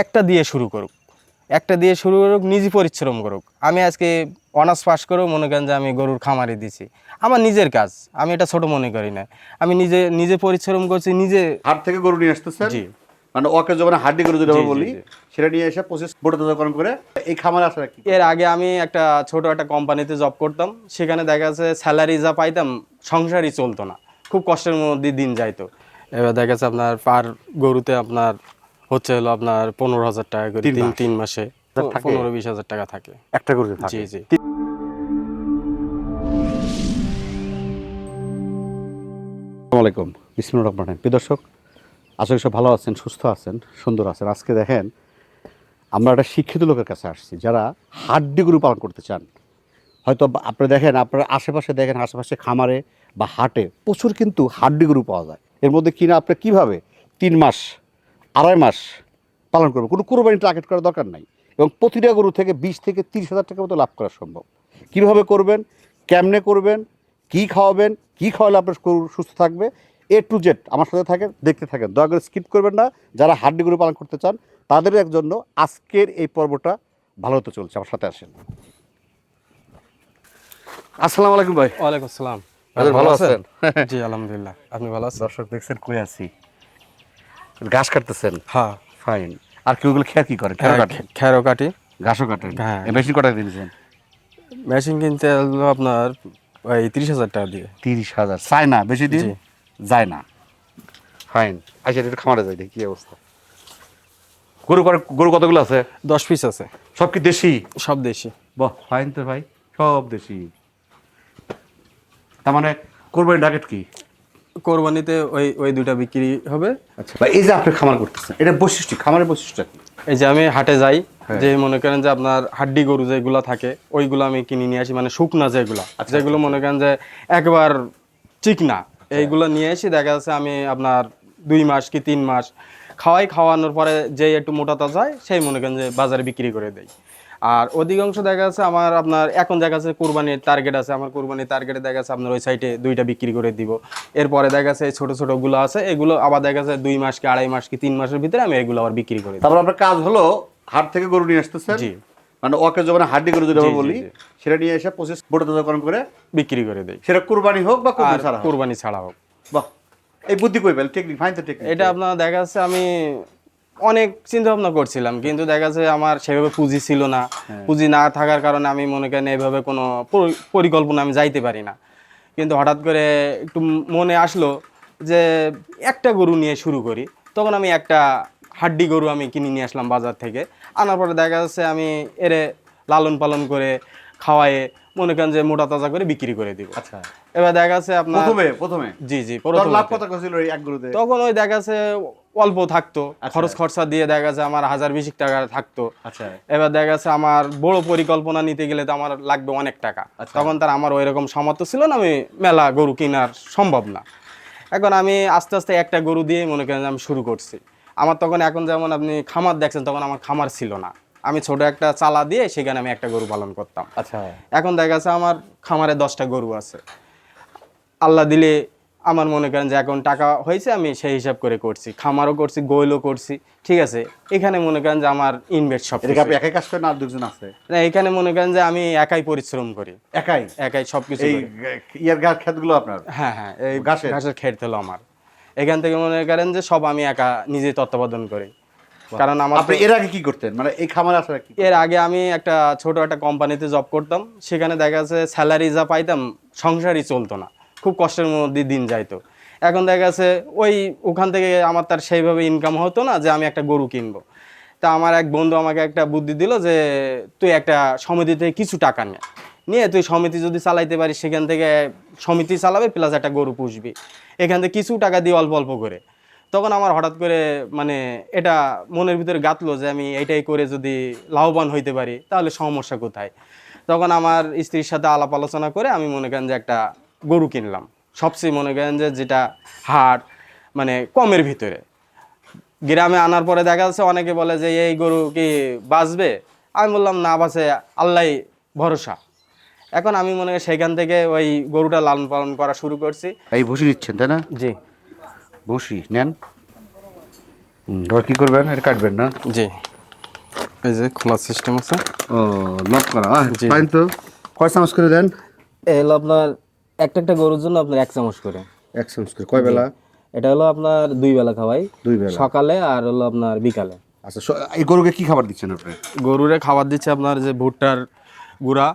একটা দিয়ে শুরু করুক, নিজে পরিশ্রম করুক। আমি আজকে অনার্স পাস করেও মনে করেন যে আমি গরুর খামারে দিছি, আমার নিজের কাজ, আমি এটা ছোট মনে করি না। আমি নিজে নিজে পরিশ্রম করছি, নিজে হাট থেকে গরু নিয়ে আসতেছেন, জি মানে ওকে যখন হাড্ডি গরু যেটা জি, বলি জি। সেটা নিয়ে এসে প্রসেস বড় করে এই খামারে আসা কি? এর আগে আমি একটা ছোট একটা কোম্পানিতে জব করতাম, সেখানে দেখা যাচ্ছে স্যালারি যা পাইতাম সংসারই চলতো না, খুব কষ্টের মধ্যে দিন যাইতো। এবার দেখা যাচ্ছে আপনার পার গরুতে আপনার হচ্ছে হলো আপনার 15,000 টাকা করে তিন মাসে 15-20,000 টাকা থাকে একটা গরুতে থাকে। জি জি। আসসালামু আলাইকুম, বিসমিল্লাহির রহমানির রহিম। প্রিয় দর্শক, আশা করি সব ভালো আছেন, সুস্থ আছেন, সুন্দর আছেন। আজকে দেখেন আমরা একটা শিক্ষিত লোকের কাছে আসছি যারা হাড্ডি গরু পালন করতে চান। হয়তো আপনারা দেখেন, আপনার আশেপাশে দেখেন, আশেপাশে খামারে বা হাটে প্রচুর কিন্তু হাড্ডি গরু পাওয়া যায়। এর মধ্যে কিনা আপনি কীভাবে 3 মাস 2.5 মাস পালন করবেন, কোনো কোরবানি টার্গেট করার দরকার নাই, এবং প্রতিটা গরু থেকে 20 থেকে 30,000 টাকার মতো লাভ করা সম্ভব। কীভাবে করবেন, কেমনে করবেন, কী খাওয়াবেন, কী খাওয়ালে আপনার গরু সুস্থ থাকবে, A to Z আমার সাথে থাকেন, দেখতে থাকেন, দয়া করে স্কিপ করবেন না। যারা হাড্ডি গরু পালন করতে চান তাদের জন্য আজকের এই পর্বটা ভালো হতে চলছে। আমার সাথে আসেন। আসসালামু আলাইকুম ভাই। ওয়ালাইকুম আসসালাম। ভালো আছেন? জি আলহামদুলিল্লাহ, আপনি ভালো আছেন? দর্শক দেখছেন কই আছি, ঘাস কাটতেছেন? হ্যাঁ ফাইন। আর কি ওগুলো খেয়ার কি করে? খেয়ার কাটে, খেরও কাটি। ঘাসও কাটেন? হ্যাঁ। এই মেশিন কটা দিয়েছেন? মেশিন কিনতে হলো আপনার ওই 30,000 টাকা দিয়ে। 30,000 চায় না, বেশি দিন জি। যায় না। ফাইন। আচ্ছা, একটু খামারে যাই, দেখি কি অবস্থা। গরু কতগুলো আছে? 10 পিস আছে। সব কি দেশি? সব দেশি। বাহ, ফাইন তো ভাই, সব দেশি। তার মানে কোরবানি টার্গেট কি? কোরবানিতে ওই ওই দুইটা বিক্রি হবে। আচ্ছা ভাই, এই যে আপনি খামার করতেছেন, এটা বৈশিষ্ট্য, খামারের বৈশিষ্ট্য কি? এই যে আমি হাটে যাই, হ্যাঁ। যে মনে করেন যে আপনার হাড্ডি গরু যেগুলো থাকে ওইগুলো আমি কিনে নিয়ে আসি, মানে শুকনা যেগুলো, আচ্ছা, যেগুলো মনে করেন যে একবার চিকনা, এইগুলো নিয়ে এসে দেখা যাচ্ছে আমি আপনার 2 মাস কি 3 মাস খাওয়ানোর পরে যে একটু মোটাতা যায় সেই মনে করেন যে বাজারে বিক্রি করে দেয়। আর অধিকাংশ দেখা যাচ্ছে আমার আপনার এখন দেখা যাচ্ছে কোরবানির টার্গেট আছে, আমার কোরবানির টার্গেটে দেখা যাচ্ছে আপনার ওই সাইডে 2টা বিক্রি করে দিব। এরপরে দেখা যাচ্ছে ছোট ছোটগুলো আছে, এগুলো আবার দেখা যাচ্ছে 2 মাস কি 2.5 মাস কি 3 মাসের ভিতরে আমি এগুলো আবার বিক্রি করে দিই। তারপর আপনার কাজ হলো হাট থেকে গরু নিয়ে আসতেছেন, জি। মানে ওকে যখন হাড্ডি গরু যেটা জি, জি, বলি জি। সেটা নিয়ে এসে প্রসেস বড় করে বিক্রি করে দেই, সেটা কুরবানি হোক বা আর কুরবানি ছাড়া হোক। কোরবানি ছাড়া হোক। বাহ, এই বুদ্ধি কই পেলেন? টেকনিক, ফাইন তো টেকনিক। এটা আপনার দেখা যাচ্ছে আমি অনেক চিন্তা ভাবনা করছিলাম, কিন্তু দেখা যাচ্ছে আমার সেভাবে পুঁজি ছিল না। পুঁজি না থাকার কারণে আমি মনে করেন এইভাবে কোনো পরিকল্পনা আমি যাইতে পারি না। কিন্তু হঠাৎ করে একটু মনে আসলো যে একটা গরু নিয়ে শুরু করি। তখন আমি একটা হাড্ডি গরু আমি কিনে নিয়ে আসলাম বাজার থেকে। আনার পরে দেখা যাচ্ছে আমি এরে লালন পালন করে খাওয়ায়ে মনে করেন যে মোটা তাজা করে বিক্রি করে দিব। আচ্ছা, এবার দেখা যাচ্ছে আপনার প্রথমে জি জি তোর প্রথমে লাভ কত ছিল এই এক গরুতে? তখন ওই দেখা যাচ্ছে অল্প থাকতো, আচ্ছা। খরচ খরচা দিয়ে দেখা যাচ্ছে আমার 1,020 টাকা থাকতো। আচ্ছা, এবার দেখা যাচ্ছে আমার বড় পরিকল্পনা নিতে গেলে তো আমার লাগবে অনেক টাকা। আচ্ছা। তখন তার আমার ওই রকম সামর্থ্য ছিল না, আমি মেলা গরু কেনার সম্ভব না। এখন আমি আস্তে আস্তে একটা গরু দিয়ে মনে করেন আমি শুরু করছি। আমার তখন এখন যেমন আপনি খামার দেখছেন, তখন আমার খামার ছিল না, আমি ছোট একটা চালা দিয়ে সেখানে আমি একটা গরু পালন করতাম। আচ্ছা। এখন দেখা যাচ্ছে আমার খামারে 10টা গরু আছে। আল্লাহ দিলে আমার মনে করেন যে এখন টাকা হয়েছে, আমি সেই হিসাব করে করছি, খামারও করছি, গোয়েলও করছি, ঠিক আছে। এখানে মনে করেন যে আমার ইনভেস্ট সব এটা কি আপনি একাই কাজ করেন না আর দুজন আছে? না, এখানে মনে করেন যে আমি একাই পরিশ্রম করি, একাই সবকিছু এই করি। ইয়ার গাছ ক্ষেতগুলো আপনার? হ্যাঁ হ্যাঁ, এই ঘাসের? ঘাসের খেত হলো আমার। এখান থেকে মনে করেন যে সব আমি একা নিজে তত্ত্বাবধান করি, কারণ আমার আপনি এর আগে কি করতেন, মানে এই খামারে আসার কি? এর আগে আমি একটা ছোট একটা কোম্পানিতে জব করতাম, সেখানে দেখা যাচ্ছে স্যালারি যা পাইতাম সংসারই চলতো না, খুব কষ্টের মধ্যে দিন যাইতো। এখন দেখা যাচ্ছে ওখান থেকে আমার তার সেইভাবে ইনকাম হতো না যে আমি একটা গরু কিনবো। তা আমার এক বন্ধু আমাকে একটা বুদ্ধি দিল যে তুই একটা সমিতি থেকে কিছু টাকা নিয়ে তুই সমিতি যদি চালাইতে পারিস, সেখান থেকে সমিতি চালাবে প্লাস একটা গরু পুষবি, এখান থেকে কিছু টাকা দিয়ে অল্প অল্প করে। তখন আমার হঠাৎ করে মানে এটা মনের ভিতরে গাঁথলো যে আমি এটাই করে যদি লাভবান হইতে পারি তাহলে সমস্যা কোথায়। তখন আমার স্ত্রীর সাথে আলাপ আলোচনা করে আমি মনে করেন যে একটা গরু কিনলাম, সবচেয়ে মনে করেন যে যেটা হাট মানে কমের ভিতরে। গ্রামে আনার পরে দেখা যাচ্ছে অনেকে বলে যে এই গরু কি বাঁচবে, আমি বললাম না বাঁচে, আল্লাহ ভরসা। এখন আমি মনে করি সেখান থেকে ওই গরুটা লালন পালন করা শুরু করছি। এই ভুসি দিচ্ছেন তাই না? জি। ভুসি নেন, এবার কি করবেন, এটা কাটবেন না? জি, এই যে খোলার সিস্টেম আছে। ও, লক করা, জি। ফাইন। তো কয় চামচ করে দেন? এ হলো আপনার একটা গরুর জন্য আপনার 1 চামচ করে। 1 চামচ করে কয় জি। বেলা? এটা হলো আপনার 2 বেলা খাওয়াই, 2 বেলা। সকালে আর হলো আপনার বিকালে। আচ্ছা, এই গরুকে কি খাবার দিচ্ছেন আপনি? গরুরে খাবার দিচ্ছে আপনার যে ভুট্টার গুঁড়া,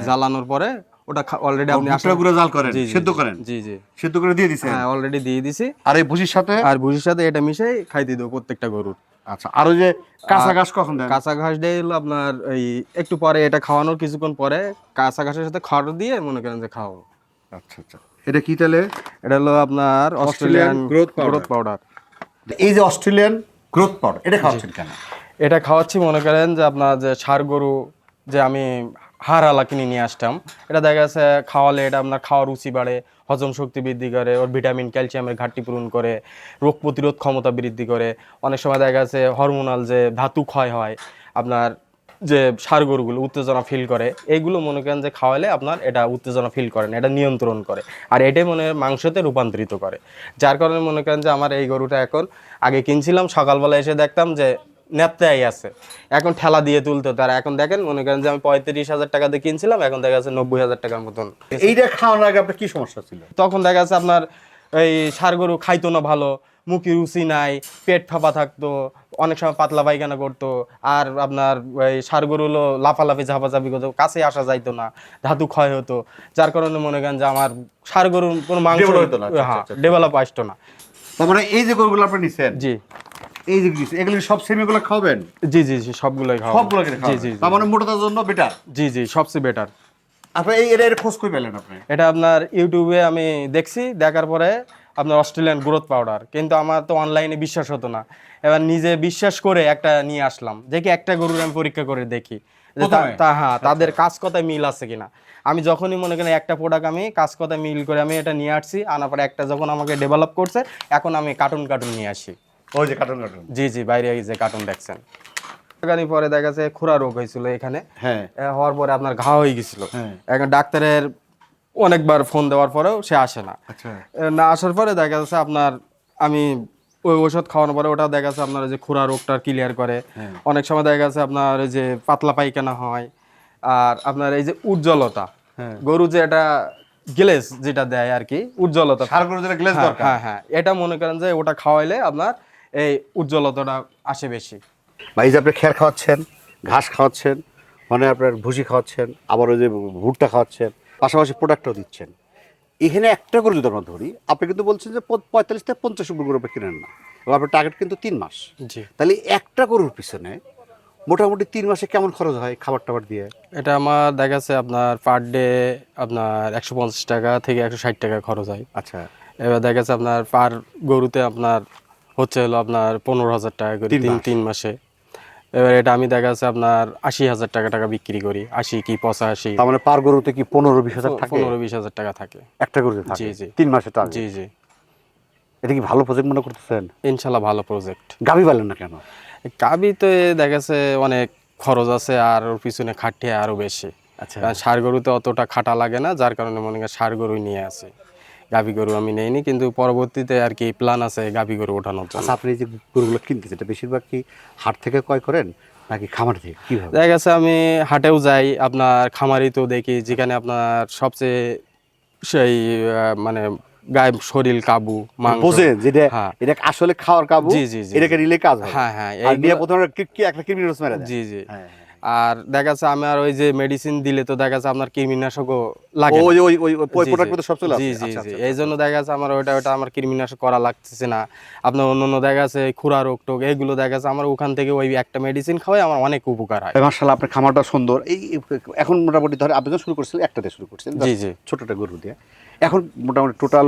জ্বালানোর পরে ওটা অলরেডি আপনি ভুট্টার গুঁড়ো জাল করেন, জি জি সেদ্ধ করেন? জি জি, সেদ্ধ করে দিয়ে দিছেন? হ্যাঁ অলরেডি দিয়ে দিছি। আর এই ভুসির সাথে? আর ভুসির সাথে এটা মিশাই খাইতে দেবো প্রত্যেকটা গরুর। আচ্ছা, আর ওই যে কাঁচা ঘাস কখন দেন? কাঁচা ঘাস দিয়ে হলো আপনার এই একটু পরে, এটা খাওয়ানোর কিছুক্ষণ পরে কাঁচা ঘাসের সাথে খড় দিয়ে মনে করেন যে খাওয়াবো। আচ্ছা আচ্ছা, এটা কি তাহলে? এটা হলো আপনার অস্ট্রেলিয়ান গ্রোথ গ্রোথ পাউডার। এই যে অস্ট্রেলিয়ান গ্রোথ পাউডার, এটা খাওয়াচ্ছেন কেন? এটা খাওয়াচ্ছি মনে করেন যে আপনার যে ষাঁড় গরু যে আমি হাড়ালা কিনে নিয়ে আসতাম, এটা দেখা যাচ্ছে খাওয়ালে এটা আপনার খাওয়ার রুচি বাড়ে, হজম শক্তি বৃদ্ধি করে, ওর ভিটামিন ক্যালসিয়ামের ঘাটতি পূরণ করে, রোগ প্রতিরোধ ক্ষমতা বৃদ্ধি করে। অনেক সময় দেখা যাচ্ছে হরমোনাল যে ধাতু ক্ষয় হয় আপনার, যে ষাঁড় গরুগুলো উত্তেজনা ফিল করে, এইগুলো মনে করেন যে খাওয়ালে আপনার এটা উত্তেজনা ফিল করেন, এটা নিয়ন্ত্রণ করে, আর এটাই মনে হয় মাংসতে রূপান্তরিত করে। যার কারণে মনে করেন যে আমার এই গরুটা এখন, আগে কিনছিলাম সকালবেলা এসে দেখতাম যে নেপতাই আছে, এখন ঠেলা দিয়ে তুলতো তারা। এখন দেখেন মনে করেন যে আমি 35,000 টাকা দিয়ে কিনছিলাম, এখন দেখা যাচ্ছে 90,000 টাকার মতন। এইটা খাওয়ানোর আগে আপনার কি সমস্যা ছিল? তখন দেখা যাচ্ছে আপনার এই ষাঁড় গরু খাইতো না ভালো, মুখে রুচি নাই, পেট ফাঁপা থাকতো, অনেক সময় পাতলা পায়খানা করতো, আর আপনার এই ষাঁড় গরু হলো লাফালাফি ঝাপাঝাপি করতো, কাছে আসা যাইতো না, ধাতু ক্ষয় হতো। যার কারণে মনে করেন যে আমার ষাঁড় গরুর কোনো মাংস Develop হতো না। হ্যাঁ ডেভেলপ আসতো না। তার মানে এই যে গরুগুলো আপনি নিছেন, জি এই যে নিছেন, এগুলো সব সেমিগুলো খাওয়াবেন? জি জি জি, সবগুলোই খাওয়া। সবগুলো কিনে জি খাওয়াবেন? জি তার মানে মোটাতার জন্য বেটার। জি জি, সবচেয়ে বেটার। আপনি এর খোঁজ করে পেলেন আপনি? এটা আপনার ইউটিউবে আমি দেখছি, দেখার পরে আপনার অস্ট্রেলিয়ান গ্রোথ পাউডার, কিন্তু আমার তো অনলাইনে বিশ্বাস হতো না। এবার নিজে বিশ্বাস করে একটা নিয়ে আসলাম, দেখি একটা গরুর আমি পরীক্ষা করে দেখি যে হ্যাঁ তাদের কাজ কথায় মিল আছে কিনা। আমি যখনই মনে করেন একটা প্রোডাক্ট আমি কাজ কথায় মিল করে আমি এটা নিয়ে আসছি, আনার পরে একটা যখন আমাকে ডেভেলপ করছে, এখন আমি কার্টুন নিয়ে আসি। ওই যে কার্টুন কার্টুন। জি জি, বাইরে এই যে কার্টুন দেখছেন। পরে দেখা যাচ্ছে খুরা রোগ হয়েছিল এখানে, হ্যাঁ হওয়ার পরে আপনার ঘা হয়ে গেছিল। হ্যাঁ। এখন ডাক্তারের অনেকবার ফোন দেওয়ার পরেও সে আসে না। আচ্ছা। না আসার পরে দেখা যাচ্ছে আপনার আমি ওই ওষুধ খাওয়ানোর পরে ওটা দেখা যাচ্ছে আপনার যে খুরা রোগটা ক্লিয়ার করে। অনেক সময় দেখা যাচ্ছে আপনার এই যে পাতলা পায়খানা হয়, আর আপনার এই যে উজ্জ্বলতা, গরু যে এটা গ্লেজ যেটা দেয় আর কি, উজ্জ্বলতা, ষাঁড় গরুর যেটা গ্লেজ দরকার। হ্যাঁ হ্যাঁ, এটা মনে করেন যে ওটা খাওয়াইলে আপনার এই উজ্জ্বলতাটা আসে বেশি। ভাই, যে আপনি খের খাওয়াচ্ছেন, ঘাস খাওয়াচ্ছেন, মানে আপনার ভুসি খাওয়াচ্ছেন, আবার ওই যে ভুট্টা খাওয়াচ্ছেন, পাশাপাশি প্রোডাক্টও দিচ্ছেন। এখানে একটা করে যদি আমরা ধরি, আপনি কিন্তু বলছেন যে 45 থেকে 50 গরু আপনি কিনেন না, এবং আপনার টার্গেট কিন্তু 3 মাস। জি, তাহলে একটা গরুর পিছনে মোটামুটি 3 মাসে কেমন খরচ হয় খাবার টাবার দিয়ে? এটা আমার দেখা যাচ্ছে আপনার পার ডে আপনার 150 টাকা থেকে 160 টাকা খরচ হয়। আচ্ছা। এবার দেখা যাচ্ছে আপনার পার গরুতে আপনার হচ্ছে হলো আপনার 15,000 টাকা করে 3 মাসে। এবার এটা আমি দেখা যাচ্ছে আপনার 80,000 টাকা বিক্রি করি, 80 কি 85, তার মানে পার গরুতে কি 15-20 হাজার থাকে? 15-20,000 টাকা থাকে একটা গরুতে থাকে? জি জি 3 মাসে টার্গেট। জি জি, এটা কি ভালো প্রজেক্ট মনে করতেছেন? ইনশাল্লাহ ভালো প্রজেক্ট। গাভী পালেন না কেন? গাভীতে দেখা যাচ্ছে অনেক খরচ আছে, আর ওর পিছনে খাটিয়ে আরো বেশি। আচ্ছা। কারণ ষাঁড় গরুতে অতটা খাটা লাগে না, যার কারণে মনে করেন ষাঁড় গরুই নিয়ে আসে। গাভী গরু আমি নেইনি, কিন্তু পরবর্তীতে আর কি প্ল্যান আছে গাভী গরু ওঠানোর জন্য। আচ্ছা, আপনি এই যে গরুগুলো কিনতেছেন, এটা বেশিরভাগ কি হাট থেকে ক্রয় করেন নাকি খামার থেকে, কিভাবে? দেখা গেছে আমি হাটেও যাই, আপনার খামারিতেও দেখি, যেখানে আপনার সবচেয়ে সেই মানে গায়ে শরীর কাবু মাংস বোঝেন যেটা হ্যাঁ এটা আসলে খাওয়ার কাবু, জি জি জি, এটাকে নিলে কাজ হয়। হ্যাঁ হ্যাঁ, আর নিয়ে এইগুলো প্রথমে কি একটা কৃমির রোজ মেরে দেয়। জি জি। হ্যাঁ। আর দেখা যাচ্ছে আমার ওই যে মেডিসিন দিলে তো দেখা যাচ্ছে আপনার কৃমিনাশকও লাগে ওই না। ওই ওই জি, প্রোডাক্ট জি। মধ্যে সব চলে জি আসে। জি আচ্ছা জি, আচ্ছা এই জন্য দেখা যাচ্ছে আমার ওটা আমার কৃমিনাশক করা লাগতেছে না। আপনার অন্য দেখা যাচ্ছে খুরা রোগ টোগ এগুলো দেখা যাচ্ছে আমার ওখান থেকে ওই একটা মেডিসিন খাওয়াই আমার অনেক উপকার হয়। মাশাআল্লাহ, আপনার খামারটা সুন্দর। এই এখন মোটামুটি ধরে আপনি যখন শুরু করছিলেন একটাতে শুরু করছিলেন, জি জি, ছোটটা গরু দিয়ে। এখন মোটামুটি টোটাল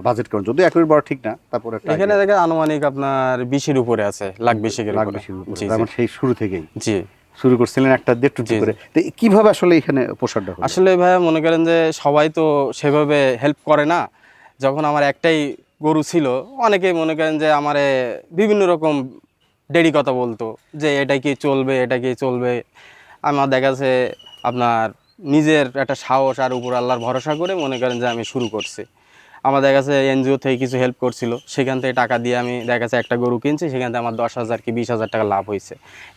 বাজেট কেমন, যদি একবার বড় ঠিক না, তারপরে এখানে দেখা আনুমানিক আপনার 20-এর উপরে আছে, লাখ 20-এর লাখ উপরে। 20-এর উপরে। জি যেমন জি সেই শুরু থেকেই জি। শুরু করছিলেন একটা দেড় জি, করে। তো কিভাবে আসলে এখানে পোষাটা হলো? আসলে ভাইয়া মনে করেন যে সবাই তো সেভাবে হেল্প করে না। যখন আমার একটাই গরু ছিল, অনেকেই মনে করেন যে আমারে বিভিন্ন রকম ডেডি কথা বলতো যে এটা কি চলবে, এটা কি চলবে। আমার দেখা যাচ্ছে আপনার নিজের একটা সাহস আর উপর আল্লাহর ভরসা করে মনে করেন যে আমি শুরু করছি। আমার দেখা গেছে এনজিও থেকে কিছু হেল্প করছিল, সেখান থেকে টাকা দিয়ে আমি দেখা গেছে একটা গরু কিনছি, সেখান থেকে আমার 10,000 কি 20,000 টাকা লাভ হয়েছে।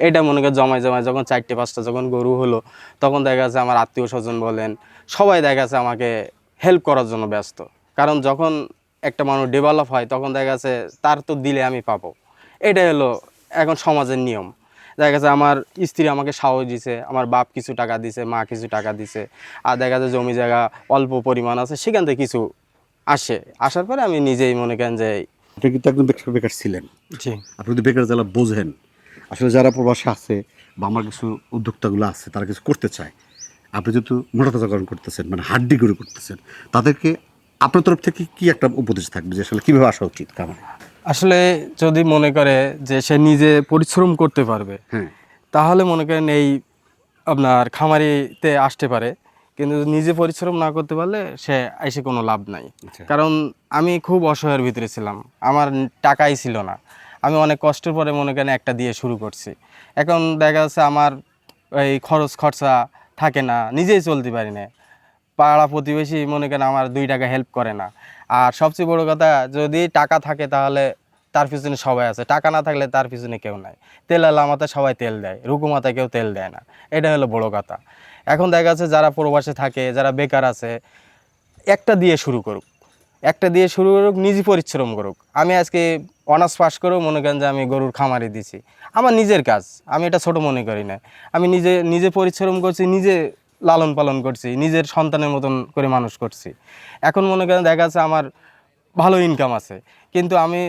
এটা মনে করে জমায় জমায় যখন 4টে 5টা যখন গরু হলো, তখন দেখা গেছে আমার আত্মীয় স্বজন বলেন সবাই দেখা গেছে আমাকে হেল্প করার জন্য ব্যস্ত। কারণ যখন একটা মানুষ ডেভেলপ হয় তখন দেখা গেছে তার তো দিলে আমি পাবো, এটাই হলো এখন সমাজের নিয়ম। দেখা গেছে আমার স্ত্রী আমাকে সাহস দিছে, আমার বাপ কিছু টাকা দিছে, মা কিছু টাকা দিছে, আর দেখা যাচ্ছে জমি জায়গা অল্প পরিমাণ আছে, সেখান থেকে কিছু আসার পরে আমি নিজেই মনে করেন যে আপনি কিন্তু একদম বেকার বেকার ছিলেন, জি আপনি যদি বেকার জ্বালা বোঝেন। আসলে যারা প্রবাসে আছে বা আমার কিছু উদ্যোক্তাগুলো আছে তারা কিছু করতে চায়, আপনি যেহেতু মোটা তাজাকরণ করতেছেন, মানে হাড্ডি গরু করতেছেন, তাদেরকে আপনার তরফ থেকে কি একটা উপদেশ থাকবে যে আসলে কীভাবে আসা উচিত কামারে? আসলে যদি মনে করে যে সে নিজে পরিশ্রম করতে পারবে, হ্যাঁ, তাহলে মনে করেন এই আপনার খামারিতে আসতে পারে। কিন্তু নিজে পরিশ্রম না করতে পারলে সে এসে কোনো লাভ নাই। আচ্ছা। কারণ আমি খুব অসহায়ের ভিতরে ছিলাম, আমার টাকাই ছিল না। আমি অনেক কষ্টের পরে মনে করেন একটা দিয়ে শুরু করছি। এখন দেখা যাচ্ছে আমার এই খরচ খরচা থাকে না, নিজেই চলতে পারি না। পাড়া প্রতিবেশী মনে করেন আমার 2 টাকা হেল্প করে না। আর সবচেয়ে বড় কথা, যদি টাকা থাকে তাহলে তার পিছনে সবাই আছে, টাকা না থাকলে তার পিছনে কেউ নাই। তেলালা মাথায় সবাই তেল দেয়, রুকু মাথায় কেউ তেল দেয় না, এটা হলো বড় কথা। এখন দেখা যাচ্ছে যারা প্রবাসে থাকে, যারা বেকার আছে, একটা দিয়ে শুরু করুক, একটা দিয়ে শুরু করুক, নিজে পরিশ্রম করুক। আমি আজকে অনার্স পাস করেও মনে করেন যে আমি গরুর খামারে দিছি, আমার নিজের কাজ, আমি এটা ছোট মনে করি না। আমি নিজে নিজে পরিশ্রম করছি, নিজে লালন পালন করছি, নিজের সন্তানের মতন করে মানুষ করছি। এখন মনে করেন দেখা যাচ্ছে আমার ভালো ইনকাম আছে, কিন্তু আমি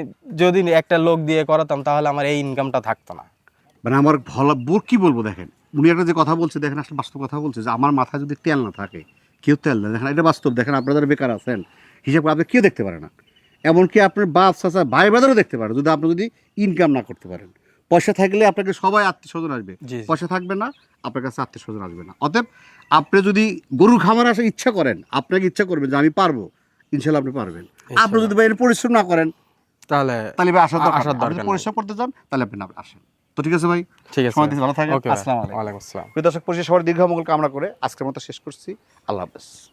যদি একটা লোক দিয়ে করাতাম তাহলে আমার এই ইনকামটা থাকতো না। মানে আমার ভালো বোর কী বলবো, দেখেন উনি একটা যে কথা বলছে, দেখেন আসলে বাস্তব কথা বলছে যে আমার মাথায় যদি তেল না থাকে, কেউ তেল দেয়, দেখেন এটা বাস্তব। দেখেন আপনারা যারা বেকার আছেন, হিসাব করে আপনি কেউ দেখতে পারে না, এমনকি আপনার বাপ চাচা ভাই ব্রাদারও দেখতে পারে যদি আপনি যদি ইনকাম না করতে পারেন। পয়সা থাকলে আপনাকে সবাই আত্মীয় স্বজন আসবে, জি। পয়সা থাকবে না আপনার কাছে আত্মীয় স্বজন আসবে না। অতএব আপনি যদি গরুর খামারে আসার ইচ্ছা করেন, আপনাকে ইচ্ছা করবেন যে আমি পারবো, ইনশাল্লাহ আপনি পারবেন। আপনি যদি ভাই এর পরিশ্রম না করেন তাহলে তাহলে ভাই আসার দরকার আসার নেই। আপনি দরকার যদি নেই। পরিশ্রম করতে চান তাহলে আপনি না আসেন। তো ঠিক আছে ভাই, ঠিক আছে, সময় দিতে ভালো থাকেন। ওকে, আসসালামু আলাইকুম। ওয়ালাইকুম আসসালাম। প্রিয় দর্শক, পরিশেষে সবার দীর্ঘ মঙ্গল কামনা করে আজকের মতো শেষ করছি। আল্লাহ হাফেজ।